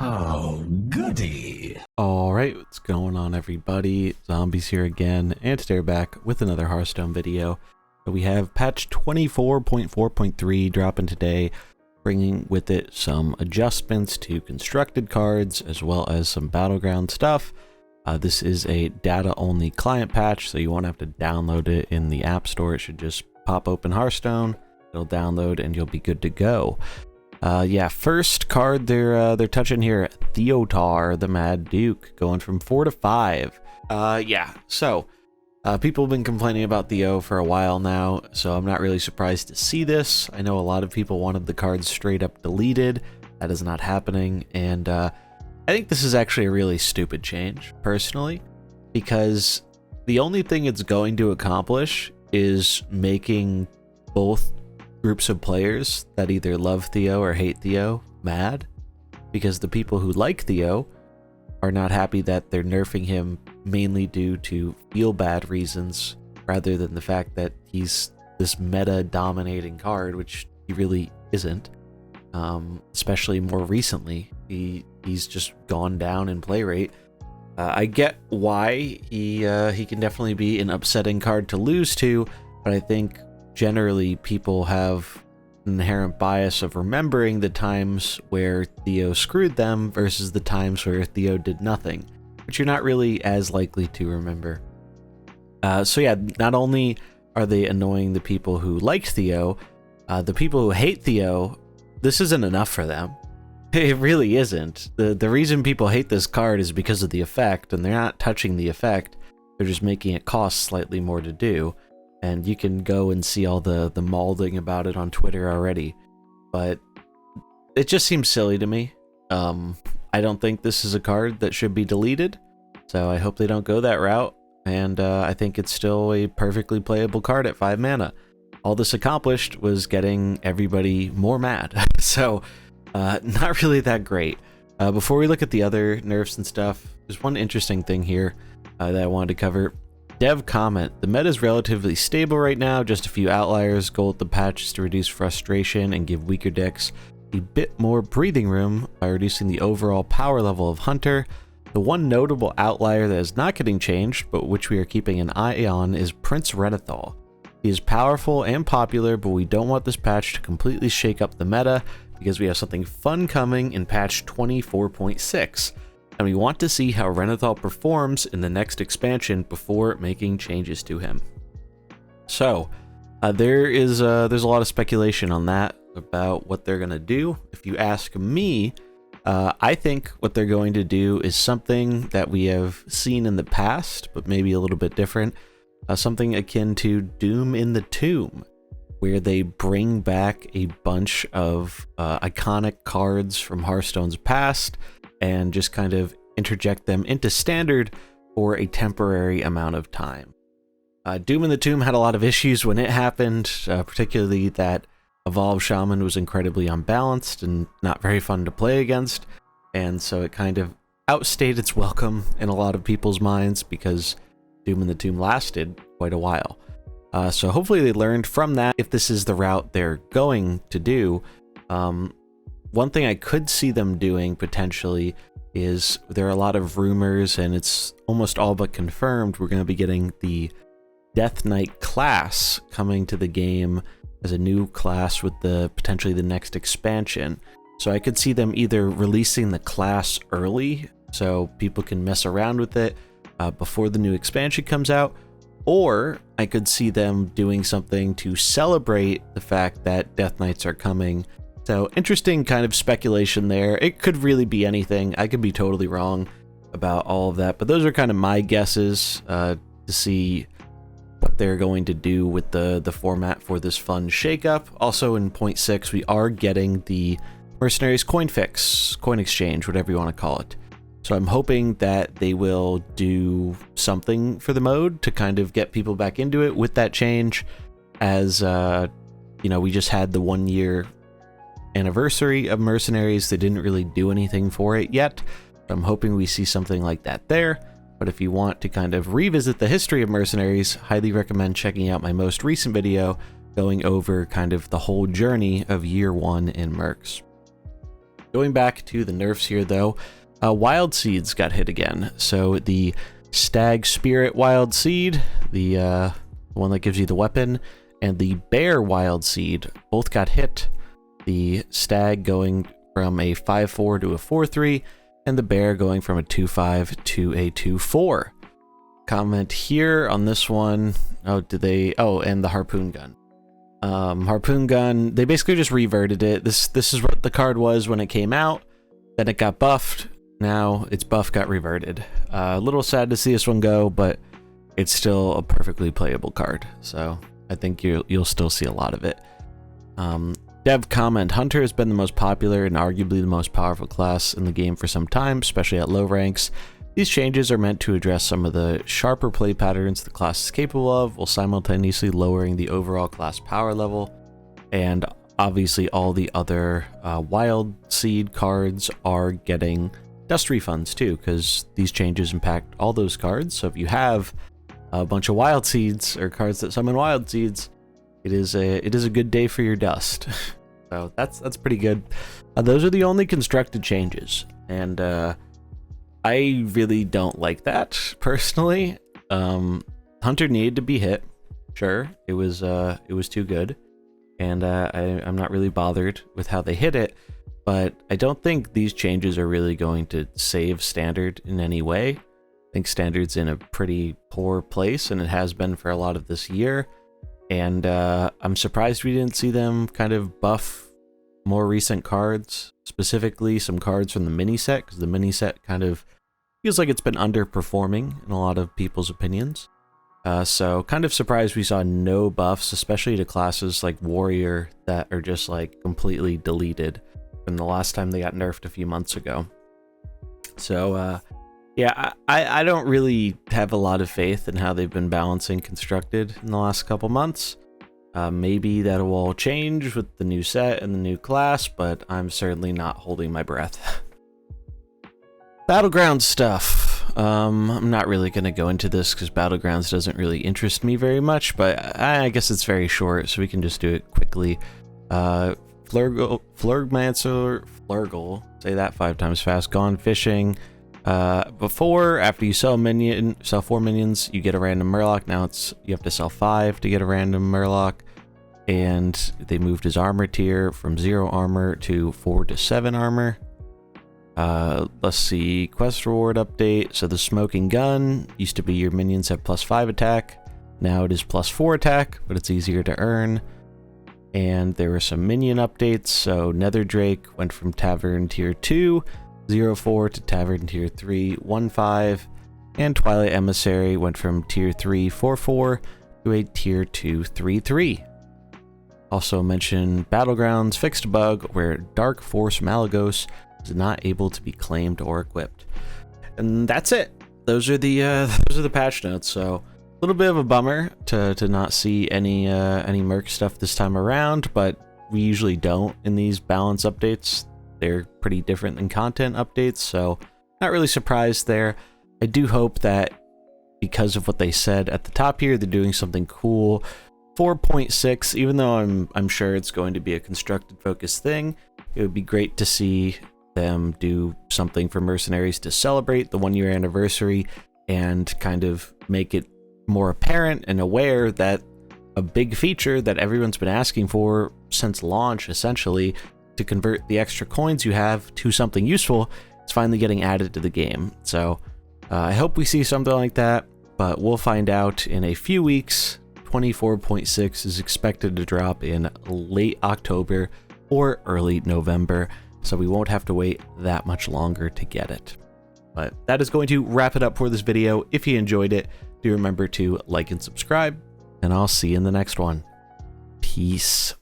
Oh, goody. Alright, what's going on everybody? Zombies here again, and today we're back with another Hearthstone video. So we have patch 24.4.3 dropping today, bringing with it some adjustments to constructed cards, as well as some battleground stuff. This is a data-only client patch, so you won't have to download it in the App Store. It should just pop open Hearthstone, it'll download, and you'll be good to go. Yeah, first card they're touching here, Theotar, the Mad Duke, going from 4 to 5. Yeah, so people have been complaining about Theo for a while now, so I'm not really surprised to see this. I know a lot of people wanted the cards straight up deleted. That is not happening, and I think this is actually a really stupid change, personally, because the only thing it's going to accomplish is making both groups of players that either love Theo or hate Theo mad, because the people who like Theo are not happy that they're nerfing him mainly due to feel bad reasons rather than the fact that he's this meta dominating card, which he really isn't. Especially more recently, he's just gone down in play rate. I get why he can definitely be an upsetting card to lose to, but I think generally people have an inherent bias of remembering the times where Theo screwed them versus the times where Theo did nothing, which you're not really as likely to remember. So yeah, not only are they annoying the people who liked Theo, the people who hate Theo, this isn't enough for them. It really isn't. The reason people hate this card is because of the effect, and they're not touching the effect, they're just making it cost slightly more to do. And you can go and see all the malding about it on Twitter already. But it just seems silly to me. I don't think this is a card that should be deleted, so I hope they don't go that route. And I think it's still a perfectly playable card at 5 mana. All this accomplished was getting everybody more mad. So, not really that great. Before we look at the other nerfs and stuff, there's one interesting thing here that I wanted to cover. Dev comment, the meta is relatively stable right now, just a few outliers. Goal of the patch is to reduce frustration and give weaker decks a bit more breathing room by reducing the overall power level of Hunter. The one notable outlier that is not getting changed, but which we are keeping an eye on, is Prince Renethal. He is powerful and popular, but we don't want this patch to completely shake up the meta because we have something fun coming in patch 24.6. And we want to see how Renethal performs in the next expansion before making changes to him. So, there's a lot of speculation on that about what they're going to do. If you ask me, I think what they're going to do is something that we have seen in the past, but maybe a little bit different. Something akin to Doom in the Tomb, where they bring back a bunch of iconic cards from Hearthstone's past and just kind of interject them into standard for a temporary amount of time. Doom in the Tomb had a lot of issues when it happened, particularly that Evolved Shaman was incredibly unbalanced and not very fun to play against, and so it kind of outstayed its welcome in a lot of people's minds because Doom in the Tomb lasted quite a while. So hopefully they learned from that if this is the route they're going to do. One thing I could see them doing potentially is there are a lot of rumors, and it's almost all but confirmed we're going to be getting the Death Knight class coming to the game as a new class with potentially the next expansion. So I could see them either releasing the class early so people can mess around with it before the new expansion comes out, or I could see them doing something to celebrate the fact that Death Knights are coming. So interesting kind of speculation there. It could really be anything. I could be totally wrong about all of that, but those are kind of my guesses to see what they're going to do with the format for this fun shakeup. Also in 0.6, we are getting the Mercenaries coin exchange, whatever you want to call it. So I'm hoping that they will do something for the mode to kind of get people back into it with that change, as you know, we just had the 1 year anniversary of Mercenaries. They didn't really do anything for it yet. I'm hoping we see something like that there. But if you want to kind of revisit the history of Mercenaries, highly recommend checking out my most recent video going over kind of the whole journey of year 1 in Mercs. Going back to the nerfs here, though, Wild Seeds got hit again. So the Stag Spirit Wild Seed, the one that gives you the weapon, and the Bear Wild Seed both got hit. The Stag going from a 5-4 to a 4-3, and the Bear going from a 2-5 to a 2-4. Comment here on this one. Oh, and the Harpoon Gun. Harpoon Gun, they basically just reverted it. This is what the card was when it came out. Then it got buffed. Now its buff got reverted. A little sad to see this one go, but it's still a perfectly playable card. So I think you'll still see a lot of it. Dev comment, Hunter has been the most popular and arguably the most powerful class in the game for some time, especially at low ranks. These changes are meant to address some of the sharper play patterns the class is capable of, while simultaneously lowering the overall class power level. And obviously all the other Wild Seed cards are getting dust refunds too, because these changes impact all those cards. So if you have a bunch of Wild Seeds or cards that summon Wild Seeds, it is a good day for your dust. So that's pretty good. Those are the only constructed changes, and I really don't like that personally. Hunter needed to be hit. Sure, it was too good, and I'm not really bothered with how they hit it. But I don't think these changes are really going to save Standard in any way. I think Standard's in a pretty poor place, and it has been for a lot of this year. And I'm surprised we didn't see them kind of buff more recent cards, specifically some cards from the mini set, because the mini set kind of feels like it's been underperforming in a lot of people's opinions. So kind of surprised we saw no buffs, especially to classes like Warrior that are just like completely deleted from the last time they got nerfed a few months ago. So yeah, I don't really have a lot of faith in how they've been balancing Constructed in the last couple months. Maybe that'll all change with the new set and the new class, but I'm certainly not holding my breath. Battlegrounds stuff. I'm not really going to go into this because Battlegrounds doesn't really interest me very much, but I guess it's very short, so we can just do it quickly. Flurgle, say that 5 times fast, gone fishing. After you sell 4 minions, you get a random Murloc. Now you have to sell 5 to get a random Murloc, and they moved his armor tier from 0 armor to 4 to 7 armor. Let's see, quest reward update. So the smoking gun used to be your minions have +5 attack. Now it is +4 attack, but it's easier to earn. And there were some minion updates. So Nether Drake went from Tavern tier 2 0-4 to Tavern tier 3 1-5, and Twilight Emissary went from tier 3 4-4 to a tier 2 3-3. Also mentioned Battlegrounds fixed a bug where Dark Force Malagos is not able to be claimed or equipped. And that's it. Those are the patch notes. So a little bit of a bummer to not see any Merc stuff this time around, but we usually don't in these balance updates. They're pretty different than content updates, so not really surprised there. I do hope that because of what they said at the top here, they're doing something cool. 4.6, even though I'm sure it's going to be a constructed focused thing, it would be great to see them do something for Mercenaries to celebrate the 1-year anniversary and kind of make it more apparent and aware that a big feature that everyone's been asking for since launch, essentially, to convert the extra coins you have to something useful, it's finally getting added to the game. So I hope we see something like that, but we'll find out in a few weeks. 24.6 is expected to drop in late October or early November, so we won't have to wait that much longer to get it. But that is going to wrap it up for this video. If you enjoyed it, do remember to like and subscribe, and I'll see you in the next one. Peace.